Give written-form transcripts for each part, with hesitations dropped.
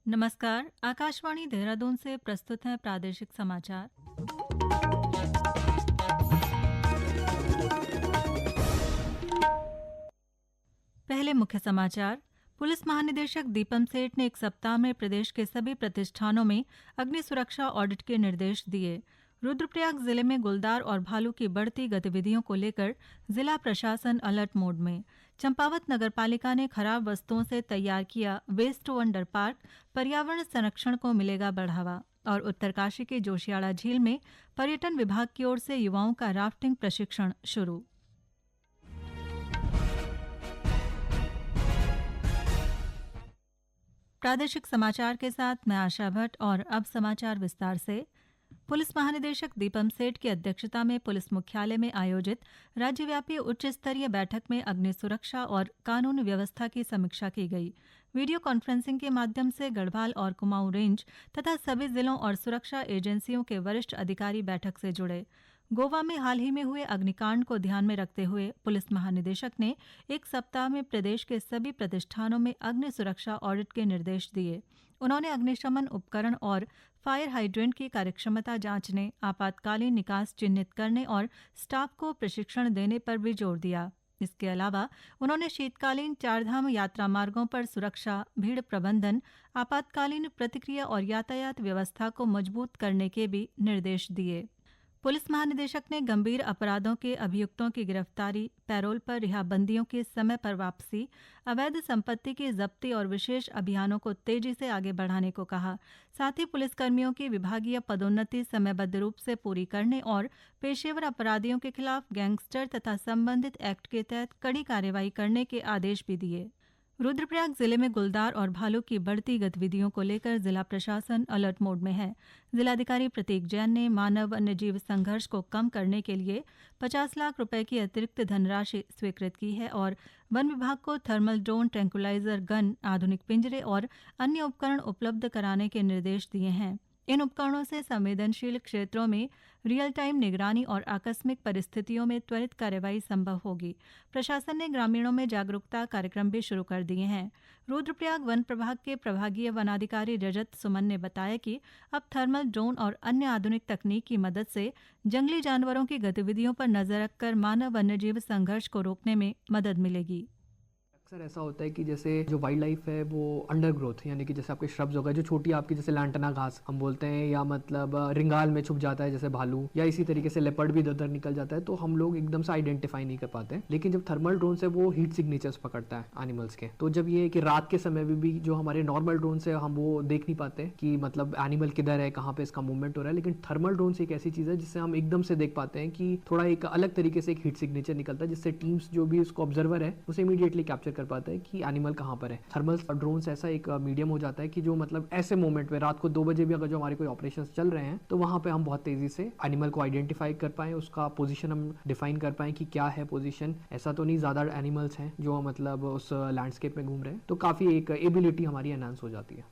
नमस्कार। आकाशवाणी देहरादून से प्रस्तुत है प्रादेशिक समाचार। पहले मुख्य समाचार। पुलिस महानिदेशक दीपम सेठ ने एक सप्ताह में प्रदेश के सभी प्रतिष्ठानों में अग्नि सुरक्षा ऑडिट के निर्देश दिए। रुद्रप्रयाग जिले में गुलदार और भालू की बढ़ती गतिविधियों को लेकर जिला प्रशासन अलर्ट मोड में। चंपावत नगरपालिका ने खराब वस्तुओं से तैयार किया वेस्ट वंडर पार्क, पर्यावरण संरक्षण को मिलेगा बढ़ावा। और उत्तरकाशी के जोशियाड़ा झील में पर्यटन विभाग की ओर से युवाओं का राफ्टिंग प्रशिक्षण शुरू। प्रादेशिक समाचार के साथ मैं आशा भट्ट और अब समाचार विस्तार से। पुलिस महानिदेशक दीपम सेठ की अध्यक्षता में पुलिस मुख्यालय में आयोजित राज्यव्यापी उच्च स्तरीय बैठक में अग्नि सुरक्षा और कानून व्यवस्था की समीक्षा की गई। वीडियो कॉन्फ्रेंसिंग के माध्यम से गढ़वाल और कुमाऊं रेंज तथा सभी जिलों और सुरक्षा एजेंसियों के वरिष्ठ अधिकारी बैठक से जुड़े। गोवा में हाल ही में हुए अग्निकांड को ध्यान में रखते हुए पुलिस महानिदेशक ने एक सप्ताह में प्रदेश के सभी प्रतिष्ठानों में अग्नि सुरक्षा ऑडिट के निर्देश दिए। उन्होंने अग्निशमन उपकरण और फायर हाइड्रेंट की कार्यक्षमता जांचने, आपातकालीन निकास चिन्हित करने और स्टाफ को प्रशिक्षण देने पर भी जोर दिया। इसके अलावा उन्होंने शीतकालीन चारधाम यात्रा मार्गों पर सुरक्षा, भीड़ प्रबंधन, आपातकालीन प्रतिक्रिया और यातायात व्यवस्था को मजबूत करने के भी निर्देश दिए। पुलिस महानिदेशक ने गंभीर अपराधों के अभियुक्तों की गिरफ्तारी, पैरोल पर रिहा बंदियों की समय पर वापसी, अवैध संपत्ति की जब्ती और विशेष अभियानों को तेजी से आगे बढ़ाने को कहा। साथ ही पुलिसकर्मियों की विभागीय पदोन्नति समयबद्ध रूप से पूरी करने और पेशेवर अपराधियों के खिलाफ गैंगस्टर तथा संबंधित एक्ट के तहत कड़ी कार्रवाई करने के आदेश भी दिए। रुद्रप्रयाग जिले में गुलदार और भालू की बढ़ती गतिविधियों को लेकर जिला प्रशासन अलर्ट मोड में है। जिलाधिकारी प्रतीक जैन ने मानव वन्यजीव संघर्ष को कम करने के लिए 50 लाख रुपए की अतिरिक्त धनराशि स्वीकृत की है और वन विभाग को थर्मल ड्रोन, ट्रैंकुलाइजर गन, आधुनिक पिंजरे और अन्य उपकरण उपलब्ध कराने के निर्देश दिए हैं। इन उपकरणों से संवेदनशील क्षेत्रों में रियल टाइम निगरानी और आकस्मिक परिस्थितियों में त्वरित कार्रवाई संभव होगी। प्रशासन ने ग्रामीणों में जागरूकता कार्यक्रम भी शुरू कर दिए हैं। रुद्रप्रयाग वन प्रभाग के प्रभागीय वनाधिकारी रजत सुमन ने बताया कि अब थर्मल ड्रोन और अन्य आधुनिक तकनीक की मदद से जंगली जानवरों की गतिविधियों पर नजर रखकर मानव वन्यजीव संघर्ष को रोकने में मदद मिलेगी। अक्सर ऐसा होता है कि जैसे जो वाइल्ड लाइफ है वो अंडर ग्रोथ, यानी कि जैसे आपके श्रब्स हो गए, जो छोटी आपकी जैसे लैंटना घास हम बोलते हैं, या मतलब रिंगाल में छुप जाता है जैसे भालू, या इसी तरीके से लेपर्ड भी इधर उधर निकल जाता है, तो हम लोग एकदम से आइडेंटिफाई नहीं कर पाते हैं। लेकिन जब थर्मल ड्रोन से वो हीट सिग्नेचर्स पकड़ता है एनिमल्स के, तो जब ये कि रात के समय में भी जो हमारे नॉर्मल ड्रोन से हम वो देख नहीं पाते कि मतलब एनिमल किधर है, कहाँ पे इसका मूवमेंट हो रहा है, लेकिन थर्मल ड्रोन से एक ऐसी चीज है जिससे हम एकदम से देख पाते हैं कि थोड़ा एक अलग तरीके से एक हीट सिग्नेचर निकलता है, जिससे टीम्स जो भी उसको ऑब्जर्वर है उसे इमीडिएटली कैप्चर कर पाता है कि एनिमल कहां पर है। थर्मल ड्रोन्स ऐसा एक मीडियम हो जाता है कि जो मतलब ऐसे मोमेंट में रात को 2 बजे भी अगर जो हमारे कोई ऑपरेशंस चल रहे हैं तो वहां पे हम बहुत तेजी से एनिमल को आइडेंटिफाई कर पाए, उसका पोजीशन हम डिफाइन कर पाए कि क्या है पोजीशन। ऐसा तो नहीं ज्यादा एनिमल्स हैं जो मतलब उस लैंडस्केप में घूम रहे हैं, तो काफी एक एबिलिटी हमारी एनहांस हो जाती है।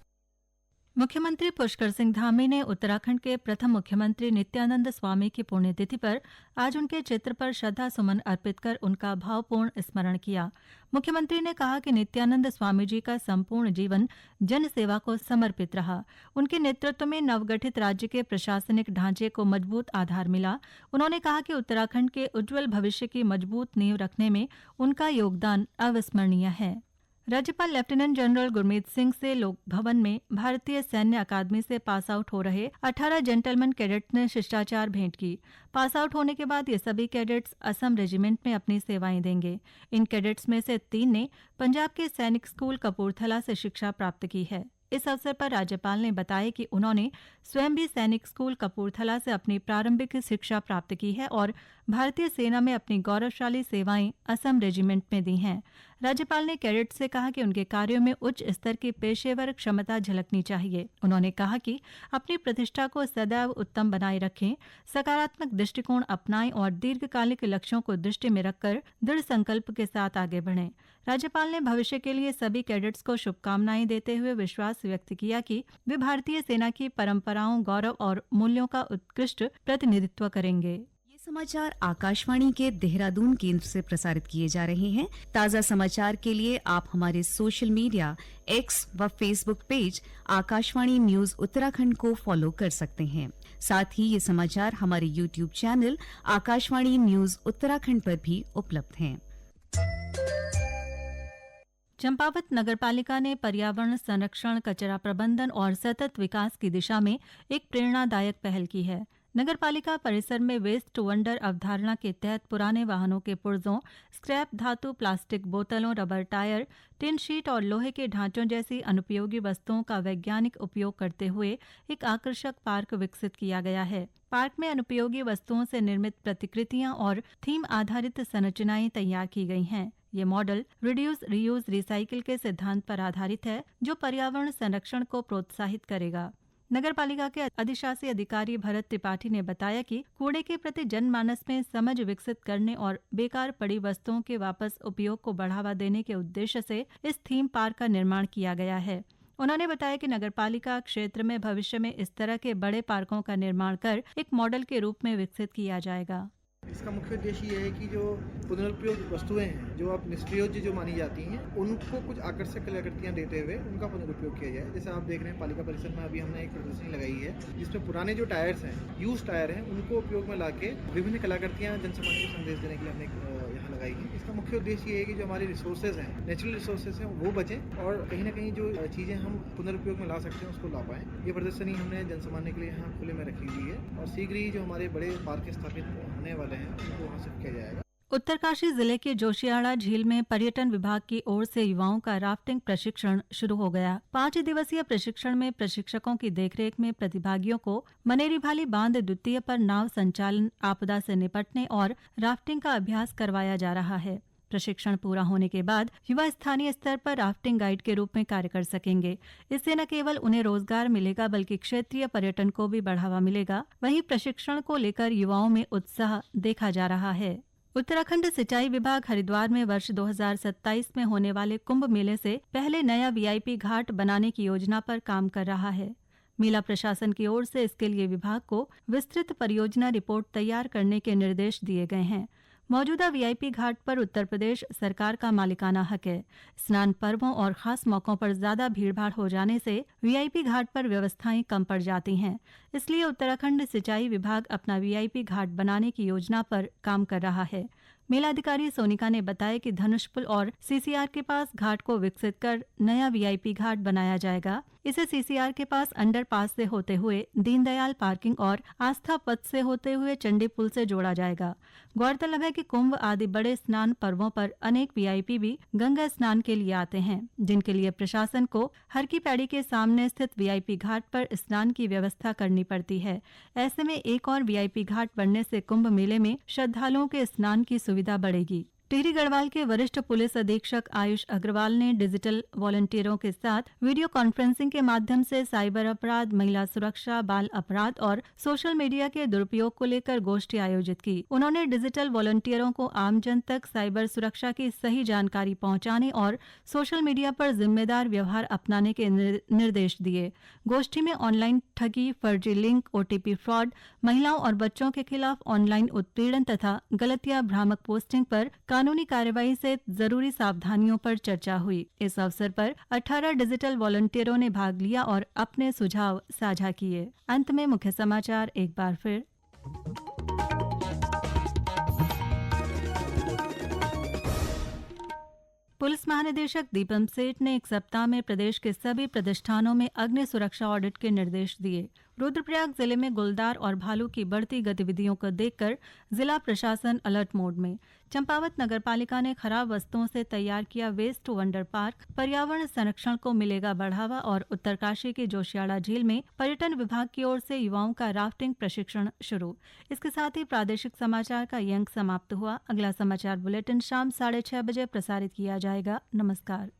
मुख्यमंत्री पुष्कर सिंह धामी ने उत्तराखंड के प्रथम मुख्यमंत्री नित्यानंद स्वामी की पुण्यतिथि पर आज उनके चित्र पर श्रद्धा सुमन अर्पित कर उनका भावपूर्ण स्मरण किया। मुख्यमंत्री ने कहा कि नित्यानंद स्वामी जी का संपूर्ण जीवन जन सेवा को समर्पित रहा। उनके नेतृत्व में नवगठित राज्य के प्रशासनिक ढांचे को मजबूत आधार मिला। उन्होंने कहा कि उत्तराखंड के उज्जवल भविष्य की मजबूत नींव रखने में उनका योगदान अविस्मरणीय है। राज्यपाल लेफ्टिनेंट जनरल गुरमीत सिंह से लोक भवन में भारतीय सैन्य अकादमी से पास आउट हो रहे 18 जेंटलमैन कैडेट्स ने शिष्टाचार भेंट की। पास आउट होने के बाद ये सभी कैडेट्स असम रेजिमेंट में अपनी सेवाएं देंगे। इन कैडेट्स में से 3 ने पंजाब के सैनिक स्कूल कपूरथला से शिक्षा प्राप्त की है। इस अवसर पर राज्यपाल ने बताया कि उन्होंने स्वयं भी सैनिक स्कूल कपूरथला से अपनी प्रारंभिक शिक्षा प्राप्त की है और भारतीय सेना में अपनी गौरवशाली सेवाएं असम रेजिमेंट में दी हैं। राज्यपाल ने कैडेट से कहा कि उनके कार्यों में उच्च स्तर की पेशेवर क्षमता झलकनी चाहिए। उन्होंने कहा कि अपनी प्रतिष्ठा को सदैव उत्तम बनाए रखें, सकारात्मक दृष्टिकोण अपनाएं और दीर्घकालिक लक्ष्यों को दृष्टि में रखकर दृढ़ संकल्प के साथ आगे बढ़ें। राज्यपाल ने भविष्य के लिए सभी कैडेट्स को शुभकामनाएं देते हुए विश्वास व्यक्त किया कि वे भारतीय सेना की परंपराओं, गौरव और मूल्यों का उत्कृष्ट प्रतिनिधित्व करेंगे। समाचार आकाशवाणी के देहरादून केंद्र से प्रसारित किए जा रहे हैं। ताज़ा समाचार के लिए आप हमारे सोशल मीडिया एक्स व Facebook page Akashvani news Uttarakhand को फॉलो कर सकते हैं। साथ ही ये समाचार हमारे YouTube channel Akashvani news Uttarakhand पर भी उपलब्ध हैं। चंपावत नगरपालिका ने पर्यावरण संरक्षण, कचरा प्रबंधन और सतत विकास की दिशा में एक प्रेरणादायक पहल की है। नगरपालिका परिसर में वेस्ट टू वंडर अवधारणा के तहत पुराने वाहनों के पुर्जों, स्क्रैप धातु, प्लास्टिक बोतलों, रबर टायर, टिन शीट और लोहे के ढांचों जैसी अनुपयोगी वस्तुओं का वैज्ञानिक उपयोग करते हुए एक आकर्षक पार्क विकसित किया गया है। पार्क में अनुपयोगी वस्तुओं से निर्मित प्रतिकृतियां और थीम आधारित संरचनाएं तैयार की गई हैं। ये मॉडल रिड्यूस, रीयूज, रिसाइकिल के सिद्धांत पर आधारित है, जो पर्यावरण संरक्षण को प्रोत्साहित करेगा। नगर पालिका के अधिशासी अधिकारी भरत त्रिपाठी ने बताया कि कूड़े के प्रति जनमानस में समझ विकसित करने और बेकार पड़ी वस्तुओं के वापस उपयोग को बढ़ावा देने के उद्देश्य से इस थीम पार्क का निर्माण किया गया है। उन्होंने बताया कि नगरपालिका क्षेत्र में भविष्य में इस तरह के बड़े पार्कों का निर्माण कर एक मॉडल के रूप में विकसित किया जाएगा। इसका मुख्य उद्देश्य ये है कि जो पुनरुपयोग वस्तुएं हैं, जो अब निष्प्रयोज्य जो मानी जाती हैं, उनको कुछ आकर्षक कलाकृतियां देते हुए उनका पुनरुपयोग किया जाए। जैसे आप देख रहे हैं पालिका परिसर में अभी हमने एक प्रदर्शनी लगाई है जिसमें पुराने जो टायर्स हैं, यूज टायर हैं, उनको उपयोग में लाके विभिन्न कलाकृतियां जनसामान्य को संदेश देने के लिए हमने यहाँ लगाई है। इसका मुख्य उद्देश्य ये है कि जो हमारे रिसोर्सेज हैं, नेचुरल रिसोर्सेज हैं, वो बचें और कहीं ना कहीं जो चीज़ें हम पुनरुपयोग में ला सकते हैं उसको ला पाएं। ये प्रदर्शनी हमने जनसामान्य के लिए यहाँ खुले में रखी हुई है और शीघ्र ही जो हमारे बड़े पार्क स्थापित होने वाले हैं उनको वहाँ से किया जाएगा। उत्तरकाशी जिले के जोशियाड़ा झील में पर्यटन विभाग की ओर से युवाओं का राफ्टिंग प्रशिक्षण शुरू हो गया। 5 दिवसीय प्रशिक्षण में प्रशिक्षकों की देखरेख में प्रतिभागियों को मनेरीभाली बांध द्वितीय पर नाव संचालन, आपदा से निपटने और राफ्टिंग का अभ्यास करवाया जा रहा है। प्रशिक्षण पूरा होने के बाद युवा स्थानीय स्तर पर राफ्टिंग गाइड के रूप में कार्य कर सकेंगे। इससे न केवल उन्हें रोजगार मिलेगा बल्कि क्षेत्रीय पर्यटन को भी बढ़ावा मिलेगा। वहीं प्रशिक्षण को लेकर युवाओं में उत्साह देखा जा रहा है। उत्तराखंड सिंचाई विभाग हरिद्वार में वर्ष 2027 में होने वाले कुंभ मेले से पहले नया वीआईपी घाट बनाने की योजना पर काम कर रहा है। मेला प्रशासन की ओर से इसके लिए विभाग को विस्तृत परियोजना रिपोर्ट तैयार करने के निर्देश दिए गए हैं। मौजूदा वीआईपी घाट पर उत्तर प्रदेश सरकार का मालिकाना हक है। स्नान पर्वों और खास मौकों पर ज्यादा भीड़भाड़ हो जाने से वीआईपी घाट पर व्यवस्थाएं कम पड़ जाती हैं। इसलिए उत्तराखंड सिंचाई विभाग अपना वीआईपी घाट बनाने की योजना पर काम कर रहा है। मेलाधिकारी सोनिका ने बताया कि धनुषपुल और सीसीआर के पास घाट को विकसित कर नया वीआईपी घाट बनाया जाएगा। इसे सीसीआर के पास अंडरपास से होते हुए दीनदयाल पार्किंग और आस्था पथ से होते हुए चंडी पुल से जोड़ा जाएगा। गौरतलब है कि कुंभ आदि बड़े स्नान पर्वों पर अनेक वीआईपी भी गंगा स्नान के लिए आते हैं, जिनके लिए प्रशासन को हर की पैड़ी के सामने स्थित वीआईपी घाट पर स्नान की व्यवस्था करनी पड़ती है। ऐसे में एक और वीआईपी घाट बनने से कुंभ मेले में श्रद्धालुओं के स्नान की सुविधा बढ़ेगी। टिहरी गढ़वाल के वरिष्ठ पुलिस अधीक्षक आयुष अग्रवाल ने डिजिटल वॉलंटियरों के साथ वीडियो कॉन्फ्रेंसिंग के माध्यम से साइबर अपराध, महिला सुरक्षा, बाल अपराध और सोशल मीडिया के दुरुपयोग को लेकर गोष्ठी आयोजित की। उन्होंने डिजिटल वॉलंटियरों को आमजन तक साइबर सुरक्षा की सही जानकारी पहुंचाने और सोशल मीडिया पर जिम्मेदार व्यवहार अपनाने के निर्देश दिए। गोष्ठी में ऑनलाइन ठगी, फर्जी लिंक, ओटीपी फ्रॉड, महिलाओं और बच्चों के खिलाफ ऑनलाइन उत्पीड़न तथा गलत या भ्रामक पोस्टिंग पर कानूनी कार्यवाही से जरूरी सावधानियों पर चर्चा हुई। इस अवसर पर 18 डिजिटल वॉलंटियरों ने भाग लिया और अपने सुझाव साझा किए। अंत में मुख्य समाचार एक बार फिर। पुलिस महानिदेशक दीपम सेठ ने एक सप्ताह में प्रदेश के सभी प्रतिष्ठानों में अग्नि सुरक्षा ऑडिट के निर्देश दिए। रुद्रप्रयाग जिले में गुलदार और भालू की बढ़ती गतिविधियों को देखकर जिला प्रशासन अलर्ट मोड में। चंपावत नगरपालिका ने खराब वस्तुओं से तैयार किया वेस्ट टू वंडर पार्क, पर्यावरण संरक्षण को मिलेगा बढ़ावा। और उत्तरकाशी की जोशियाड़ा झील में पर्यटन विभाग की ओर से युवाओं का राफ्टिंग प्रशिक्षण शुरू। इसके साथ ही प्रादेशिक समाचार का ये अंक समाप्त हुआ। अगला समाचार बुलेटिन शाम 6:30 बजे प्रसारित किया जाएगा। नमस्कार।